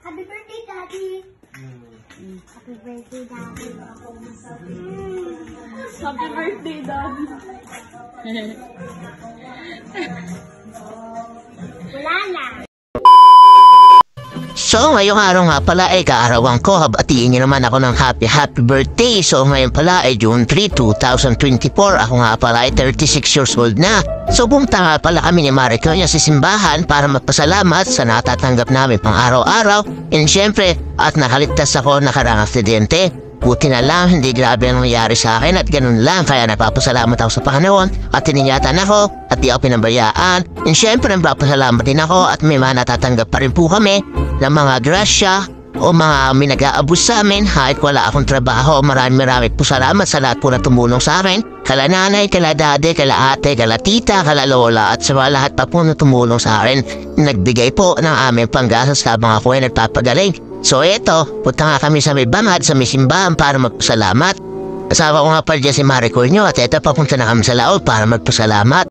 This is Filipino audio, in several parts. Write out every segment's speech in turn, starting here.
Happy birthday, Daddy. Happy birthday, Daddy. Happy birthday, Daddy. Wala na. So ngayong araw nga pala ay kaarawan ko, habatiin niyo naman ako ng happy birthday. So ngayon pala ay June 3, 2024. Ako nga pala ay 36 years old na. So pumunta nga pala kami ni Marico niya sa simbahan para magpasalamat sa natatanggap namin pang araw-araw. And syempre, at nakaligtas ako nakarang aksidente. Buti na lang, hindi grabe ang nangyari sa akin at ganun lang, kaya nagpapasalamat ako sa Panginoon at tininyatan ako at di ako pinabayaan. And syempre, nagpapasalamat din ako at may mga natatanggap pa rin po kami ng mga grasya o mga minag-aabos sa amin kahit wala akong trabaho. Marami po salamat sa lahat po na tumulong sa akin. Kala nanay, kala dade, kala ate, kala tita, kala lola at sa mga lahat pa po na tumulong sa akin. Nagbigay po ng aming panggastos habang ako ay nagpapagaling. So eto, punta nga kami sa may bangad, sa may simbahan para magpasalamat. Kasama ko nga pala dyan si Marico nyo at eto papunta na kami sa laot para magpasalamat.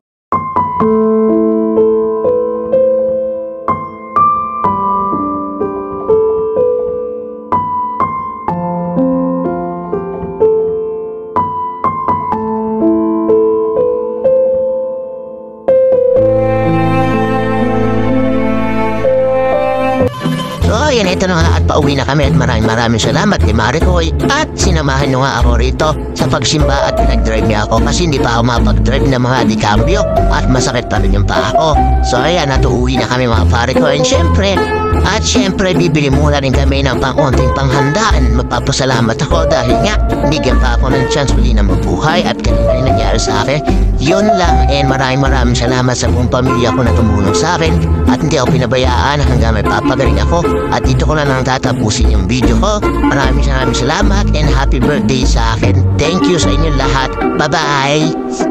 So yan, ito na nga at pauwi na kami at maraming salamat kay Marico at sinamahan nyo nga ako rito sa pagsimba at pinag-drive niya ako kasi hindi pa ako mapag-drive ng mga dikambyo at masakit pa rin yung paa ko. So ayan, natuuwi na kami mga pare ko and syempre bibili muna rin kami ng pang-onting panghandaan. Magpapasalamat ako dahil nga bigyan pa ako ng chance uli na mabuhay at ganun rin nangyari sa akin. Yun lang, and maraming salamat sa buong pamilya ko na tumulong sa akin at hindi ako pinabayaan hanggang may papagaling ako. At dito ko na lang tatapusin yung video ko. Maraming salamat and happy birthday sa akin. Thank you sa inyo lahat. Bye-bye!